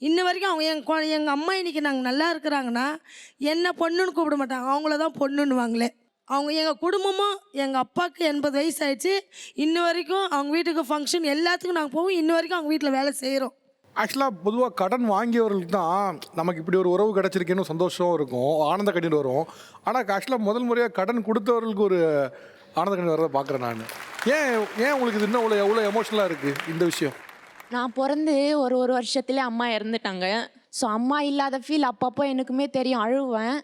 இன்ன வரைக்கும் அவங்க எங்கள் அம்மா இன்றைக்கி நாங்கள் நல்லா இருக்கிறாங்கன்னா என்ன பொண்ணுன்னு கூப்பிட மாட்டாங்க, அவங்கள தான் பொண்ணுன்னுவாங்களே. அவங்க எங்கள் குடும்பமும் எங்கள் அப்பாவுக்கு 80 வயசு ஆயிடுச்சு. இன்ன வரைக்கும் அவங்க வீட்டுக்கு ஃபங்க்ஷன் எல்லாத்துக்கும் நாங்கள் போவோம். இன்ன வரைக்கும் அவங்க வீட்டில் வேலை செய்கிறோம். ஆக்சுவலாக பொதுவாக கடன் வாங்கியவர்களுக்கு தான் நமக்கு இப்படி ஒரு உறவு கிடச்சிருக்கேன்னு சந்தோஷம் இருக்கும், ஆனந்த கண்ணீர் வரும். ஆனால் ஆக்சுவலாக முதல் முறையாக கடன் கொடுத்தவர்களுக்கு ஒரு ஆனந்த கண்ணீர் வரதை பார்க்குறேன் நான். ஏன் ஏன் உங்களுக்கு இது இன்னும் எவ்வளோ எமோஷனலாக இருக்குது இந்த விஷயம்? நான் பிறந்து ஒரு வருஷத்துலேயே அம்மா இறந்துட்டாங்க. ஸோ அம்மா இல்லாத ஃபீல் அப்பப்போ எனக்குமே தெரியும், அழுவேன்.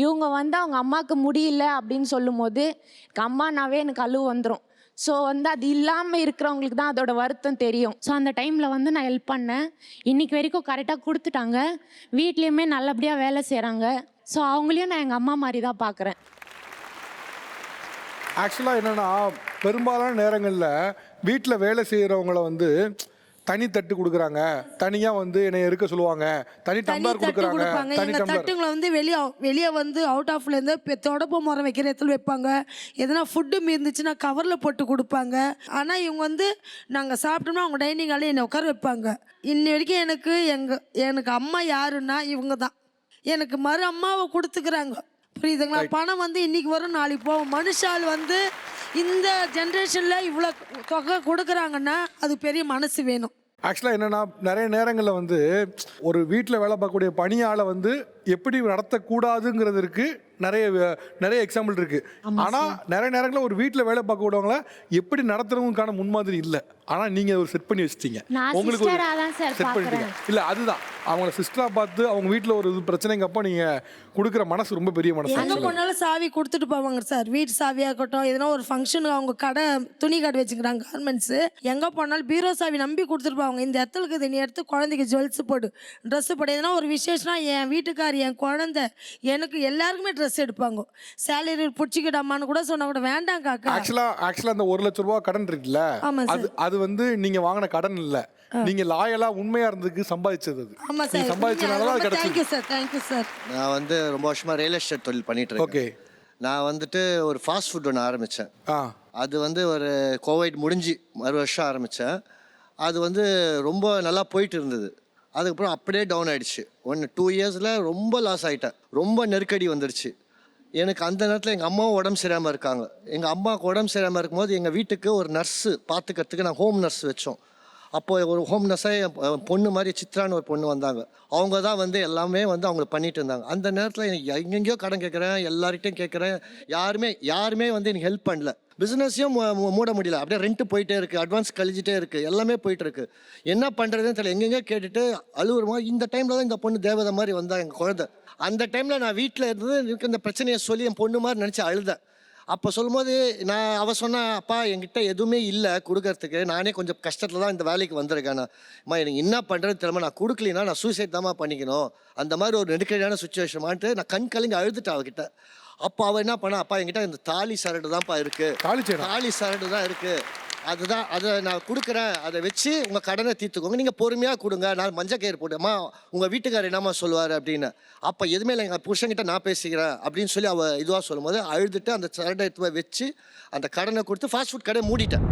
இவங்க வந்து அவங்க அம்மாவுக்கு முடியல அப்படின்னு சொல்லும்போது அம்மானாவே எனக்கு அழுவு வந்துடும். ஸோ வந்து அது இல்லாமல் இருக்கிறவங்களுக்கு தான் அதோட வருத்தம் தெரியும். ஸோ அந்த டைமில் வந்து நான் ஹெல்ப் பண்ணேன். இன்றைக்கி வரைக்கும் கரெக்டாக கொடுத்துட்டாங்க. வீட்லேயுமே நல்லபடியாக வேலை செய்கிறாங்க. ஸோ அவங்களையும் நான் எங்கள் அம்மா மாதிரி தான் பார்க்குறேன். ஆக்சுவலாக என்னென்னா, பெரும்பாலான நேரங்களில் வீட்டில் வேலை செய்கிறவங்கள வந்து தனி தட்டு கொடுக்குறாங்க, தனியாக வந்து என்னை இருக்க சொல்லுவாங்க, தனி டம்ளர் கொடுக்குறாங்க. தனி எங்கள் தட்டுங்களை வந்து வெளியே வந்து அவுட் ஆஃப்லேருந்து தொடப்ப மரம் வைக்கிற இடத்துல வைப்பாங்க. எதனா ஃபுட்டு மீந்துச்சுன்னா கவரில் போட்டு கொடுப்பாங்க. ஆனால் இவங்க வந்து நாங்கள் சாப்பிட்டோம்னா அவங்க டைனிங் ஹாலில் என்னை உட்கார வைப்பாங்க. இன்ன வரைக்கும் எனக்கு அம்மா யாருன்னா இவங்க தான். எனக்கு மறு அம்மாவை கொடுத்துக்கிறாங்க, புரியுதுங்களா? பணம் வந்து இன்றைக்கி வரும் நாளைக்கு போவோம். மனுஷால் வந்து இந்த ஜென்ரேஷனில் இவ்வளோ தொகை கொடுக்குறாங்கன்னா அது பெரிய மனசு வேணும். ஆக்சுவலாக என்னென்னா, நிறைய நேரங்களில் வந்து ஒரு வீட்டில் வேலை பார்க்கக்கூடிய பணியாளை வந்து எப்படி நடத்தக்கூடாதுங்கிறதுக்கு நிறைய எக்ஸாம்பிள் இருக்குது. ஆனால் நிறைய நேரங்களில் ஒரு வீட்டில் வேலை பார்க்கக்கூடியவங்கள எப்படி நடத்துறவங்களுக்கான முன்மாதிரி இல்லை. ஆனால் நீங்கள் ஒரு செட் பண்ணி வச்சிட்டீங்க, உங்களுக்கு செட் பண்ணிட்டீங்க. இல்லை, அதுதான் அவங்கள சிஸ்டராக பார்த்து அவங்க வீட்டில் ஒரு பிரச்சனைங்கப்போ நீங்கள் கொடுக்குற மனசு ரொம்ப பெரிய மனசு. எங்கே போனாலும் சாவி கொடுத்துட்டு போவாங்க சார். வீட்டு சாவியாக இருக்கட்டும், எதனா ஒரு ஃபங்க்ஷனுக்கு அவங்க துணி கடை வச்சுக்கிறாங்க கார்மெண்ட்ஸு, எங்கே போனாலும் பீரோ சாவி நம்பி கொடுத்துட்டு போவாங்க. இந்த இடத்துக்கு இது நீ எடுத்து குழந்தைக்கு ஜுவல்ஸ் போடு, ட்ரெஸ்ஸு போடு. எதனா ஒரு விசேஷம்னா என் வீட்டுக்கார் என் குழந்தை எனக்கு எல்லாருக்குமே ட்ரெஸ் எடுப்பாங்க. சேலரி பிடிச்சிக்கிட்டாமான்னு கூட சொன்னா கூட வேண்டாம் காக்கா. ஆக்சுவலாக அந்த 1 லட்ச ரூபா கடன் இருக்குல்ல, அது வந்து நீங்கள் வாங்கின கடன் இல்லை, நீங்க லாயலா உண்மையா இருந்ததுக்கு சம்பாதிச்சது. ஆமா சார், சம்பாதிச்சனால தான் கிடைச்சது. Thank you sir, thank you sir. நான் வந்து ரொம்ப வருஷமா ரியல் எஸ்டேட் தொழில் பண்ணிட்டு இருக்கேன். ஓகே. நான் வந்துட்டு ஒரு ஃபாஸ்ட் ஃபுட் ஒன்று ஆரம்பித்தேன். அது வந்து ஒரு கோவிட் முடிஞ்சு வருஷம் ஆரம்பித்தேன். அது வந்து ரொம்ப நல்லா போயிட்டு இருந்தது. அதுக்கப்புறம் அப்படியே டவுன் ஆகிடுச்சு. 2 இயர்ஸில் ரொம்ப லாஸ் ஆகிட்டேன். ரொம்ப நெருக்கடி வந்துடுச்சு எனக்கு. அந்த நேரத்தில் எங்கள் அம்மாவும் உடம்பு சரியாமல் இருக்காங்க. எங்கள் அம்மாவுக்கு உடம்பு சரியாமல் இருக்கும்போது எங்கள் வீட்டுக்கு ஒரு நர்ஸு பார்த்துக்கிறதுக்கு நான் ஹோம் நர்ஸ் வச்சோம். அப்போது ஒரு ஹோம் நர்ஸாக பொண்ணு மாதிரி சித்ரான்னு ஒரு பொண்ணு வந்தாங்க. அவங்க தான் வந்து எல்லாமே வந்து அவங்களுக்கு பண்ணிட்டு இருந்தாங்க. அந்த நேரத்தில் எனக்கு எங்கெங்கேயோ கடன் கேட்குறேன், எல்லார்கிட்டையும் கேட்குறேன். யாருமே வந்து எனக்கு ஹெல்ப் பண்ணல. பிஸ்னஸையும் மூட முடியல. அப்படியே ரெண்ட்டு போயிட்டே இருக்குது, அட்வான்ஸ் கழிஞ்சிட்டே இருக்குது, எல்லாமே போயிட்டுருக்கு. என்ன பண்ணுறதுன்னு தெரியல. எங்கெங்கே கேட்டுட்டு அழுவுறமா. இந்த டைமில் தான் இந்த பொண்ணு தேவதை மாதிரி வந்தால் எங்கள் குழந்தை. அந்த டைமில் நான் வீட்டில் இருந்து எனக்கு இந்த பிரச்சனையை சொல்லி என் பொண்ணு மாதிரி நினச்சி அழுதேன். அப்போ சொல்லும்போது அவள் சொன்னா, அப்பா என்கிட்ட எதுவுமே இல்லை கொடுக்கறதுக்கு, நானே கொஞ்சம் கஷ்டத்தில் தான் இந்த வேலைக்கு வந்திருக்கேன். அம்மா எனக்கு என்ன பண்ணுறது தெரியுமா, நான் கொடுக்கலின்னா நான் சூசைட் தான்மா பண்ணிக்கணும், அந்த மாதிரி ஒரு நெருக்கடியான சுச்சுவேஷன்மான்ட்டு நான் கண் கலங்கி அழுதுட்டேன் அவகிட்ட. அப்போ அவள் என்ன பண்ணா, அப்பா என்கிட்ட இந்த தாலி சரடு தான்ப்பா இருக்குது, தாலி சரடு தான் இருக்குது, அதுதான் அதை நான் கொடுக்குறேன், அதை வச்சு உங்கள் கடனை தீர்த்துக்கோங்க, நீங்கள் பொறுமையாக கொடுங்க, நான் மஞ்சள் கயிறு போட்டுமா உங்கள் வீட்டுக்காரர் என்னம்மா சொல்லுவார் அப்படின்னு. அப்போ எதுவுமே இல்லை, எங்கள் புருஷன்கிட்ட நான் பேசிக்கிறேன் அப்படின்னு சொல்லி அவள் இதுவாக சொல்லும் போது அழுதுட்டு அந்த சரடை எடுத்து வச்சு அந்த கடனை கொடுத்து ஃபாஸ்ட் ஃபுட் கடை மூடிட்டேன்.